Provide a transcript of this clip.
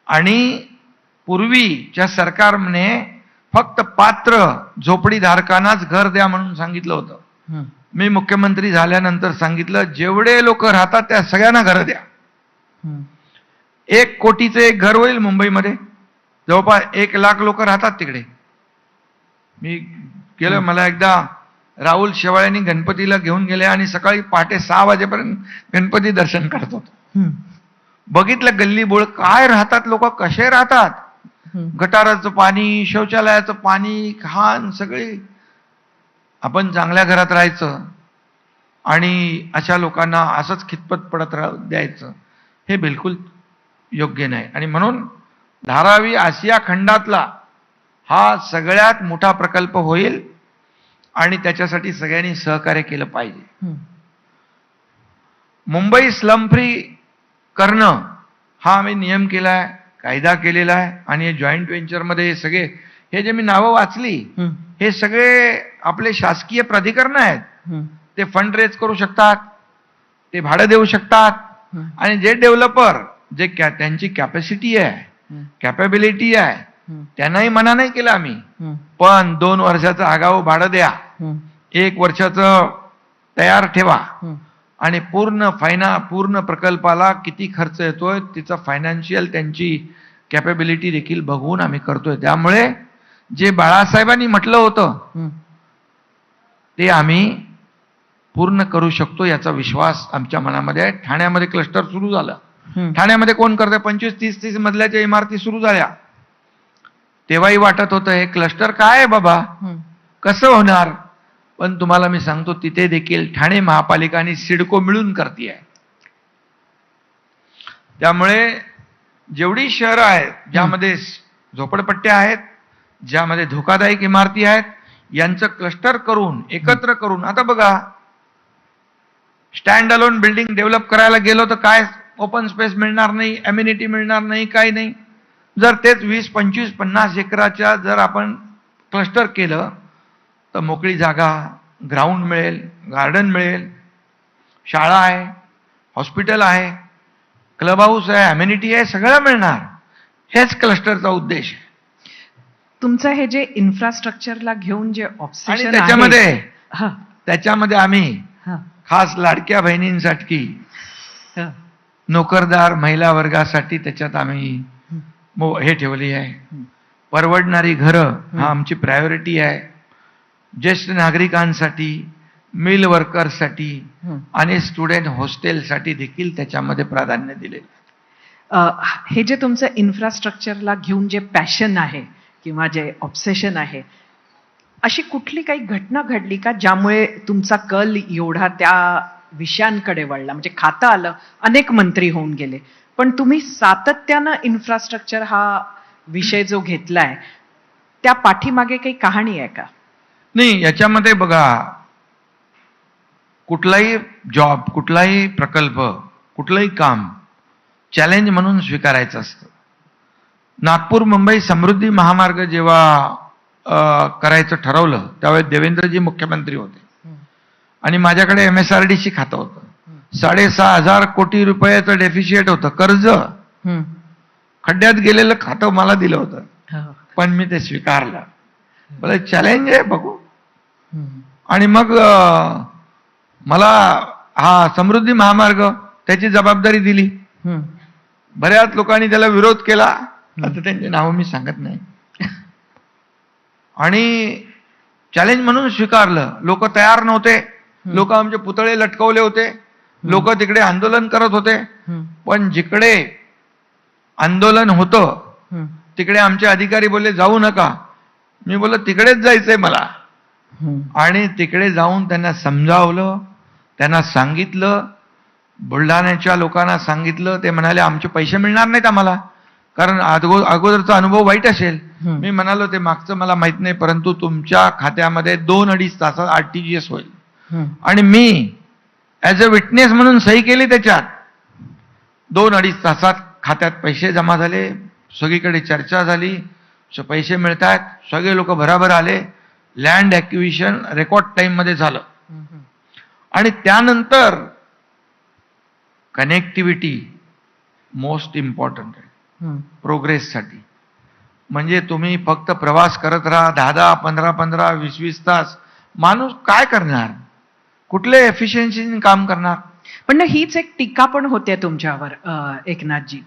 आणि पूर्वीच्या सरकारने फक्त पात्र झोपडीधारकांनाच घर द्या म्हणून सांगितलं होतं. मी मुख्यमंत्री झाल्यानंतर सांगितलं जेवढे लोक राहतात त्या सगळ्यांना घर द्या. 1 कोटीचं एक घर होईल मुंबईमध्ये, जवळपास 1 लाख लोक राहतात तिकडे. मी गेलं, मला एकदा राहुल शेवाळ्यांनी गणपतीला घेऊन गेले आणि सकाळी पहाटे 6 वाजेपर्यंत गणपती दर्शन करत होतो. बघितलं गल्ली बोळ काय राहतात लोक, कसे राहतात, गटाराचं पाणी, शौचालयाचं पाणी, घाण सगळे. आपण चांगल्या घरात राहायचं आणि अशा लोकांना असंच खितपत पडत द्यायचं, हे बिलकुल योग्य नाही. आणि म्हणून धारावी आशिया खंडातला हा सगळ्यात मोठा प्रकल्प होईल आणि त्याच्यासाठी सगळ्यांनी सहकार्य केलं पाहिजे. मुंबई स्लम फ्री करणं हा आम्ही नियम केला आहे, कायदा केलेला आहे. आणि हे जॉईंट व्हेंचरमध्ये सगळे हे जे मी नावं वाचली हे सगळे आपले शासकीय प्राधिकरण आहेत. ते फंड रेज करू शकतात, ते भाडं देऊ शकतात. आणि जे डेव्हलपर जे त्यांची कॅपॅसिटी आहे, कॅपेबिलिटी आहे, त्यांनाही मना नाही केलं आम्ही. पण 2 वर्षाचं आगाऊ भाडं द्या, 1 वर्षाचं तयार ठेवा आणि पूर्ण प्रकल्पाला किती खर्च येतोय तिचा फायनान्शियल त्यांची कॅपेबिलिटी देखील बघून आम्ही करतोय. त्यामुळे जे बाळासाहेबांनी म्हटलं होतं ते आम्ही पूर्ण करू शकतो याचा विश्वास आमच्या मनामध्ये आहे. ठाण्यामध्ये क्लस्टर सुरू झालं. ठाण्यामध्ये कोण करतंय? 25-30 मजल्याच्या इमारती सुरू झाल्या. तेव्हाही वाटत होतं हे क्लस्टर काय आहे बाबा, कसं होणार. पण तुम्हाला मी सांगतो तिथे देखील ठाणे महापालिका आणि सिडको मिळून करते आहे. त्यामुळे जेवढी शहरं आहेत ज्यामध्ये झोपडपट्ट्या आहेत, ज्यामध्ये धोकादायक इमारती आहेत, यांचं क्लस्टर करून एकत्र करून, आता बघा स्टँड अलोन बिल्डिंग डेव्हलप करायला गेलो तर काय ओपन स्पेस मिळणार नाही, अम्युनिटी मिळणार नाही, काही नाही. जर तेच 20, 25, 50 एकराच्या जर आपण क्लस्टर केलं तर मोकळी जागा, ग्राउंड मिळेल, गार्डन मिळेल, शाळा आहे, हॉस्पिटल आहे, क्लब हाऊस आहे, अम्युनिटी आहे, सगळं मिळणार. हेच क्लस्टरचा उद्देश आहे. तुमचं हे जे इन्फ्रास्ट्रक्चरला घेऊन जे ऑब्सेशन आणि त्याच्यामध्ये आम्ही खास लाडक्या बहिणींसाठी, नोकरदार महिला वर्गासाठी त्याच्यात आम्ही हे ठेवली आहे. परवडणारी घरं हा आमची प्रायोरिटी आहे. ज्येष्ठ नागरिकांसाठी, मिल वर्कर्ससाठी आणि स्टुडंट हॉस्टेलसाठी देखील त्याच्यामध्ये प्राधान्य दिले. हे जे तुमचं इन्फ्रास्ट्रक्चरला घेऊन जे पॅशन आहे किंवा जे ऑब्सेशन आहे, अशी कुठली काही घटना घडली का ज्यामुळे तुमचा कल एवढा त्या विषयांकडे वळला? म्हणजे खातं आलं, अनेक मंत्री होऊन गेले, पण तुम्ही सातत्यानं इन्फ्रास्ट्रक्चर हा विषय जो घेतलाय त्या पाठीमागे काही कहाणी आहे का? नाही, याच्यामध्ये बघा कुठलाही जॉब, कुठलाही प्रकल्प, कुठलंही काम चॅलेंज म्हणून स्वीकारायचं असतं. नागपूर मुंबई समृद्धी महामार्ग जेव्हा करायचं ठरवलं त्यावेळेस देवेंद्रजी मुख्यमंत्री होते आणि माझ्याकडे MSRDC खातं होतं. 6,500 कोटी रुपयाचं डेफिशिएट होतं, कर्ज. खड्ड्यात गेलेलं खातं मला दिलं होतं, पण मी ते स्वीकारलं. मला चॅलेंज आहे बघू. आणि मग मला हा समृद्धी महामार्ग त्याची जबाबदारी दिली. बऱ्याच लोकांनी त्याला विरोध केला, आता त्यांचे नाव मी सांगत नाही. आणि चॅलेंज म्हणून स्वीकारलं. लोक तयार नव्हते, लोक आमचे पुतळे लटकवले होते, लोक तिकडे आंदोलन करत होते. पण जिकडे आंदोलन होतं तिकडे आमचे अधिकारी बोलले जाऊ नका. मी बोललो तिकडेच जायचंय मला. आणि तिकडे जाऊन त्यांना समजावलं, त्यांना सांगितलं, बुलढाण्याच्या लोकांना सांगितलं. ते म्हणाले आमचे पैसे मिळणार नाहीत आम्हाला, कारण अगोदरचा अनुभव वाईट असेल. मी म्हणालो ते मागचं मला माहित नाही, परंतु तुमच्या खात्यामध्ये 2-2.5 तासात RTGS होईल. आणि मी ॲज अ विटनेस म्हणून सही केली त्याच्यात. 2-2.5 तासात खात्यात पैसे जमा झाले, सगळीकडे चर्चा झाली, पैसे मिळत आहेत, सगळे लोक बराबर आले. लँड ॲक्विजिशन रेकॉर्ड टाईममध्ये झालं. आणि त्यानंतर कनेक्टिव्हिटी, मोस्ट इम्पॉर्टंट आहे हं. प्रोग्रेससाठी. म्हणजे तुम्ही फक्त प्रवास करत राहा 10-10, 15-15, 20-20 तास, माणूस काय करणार? कुठले एफिशियन्सीने काम करणार? पण ना हीच एक टीका पण होते तुमच्यावर एकनाथजी,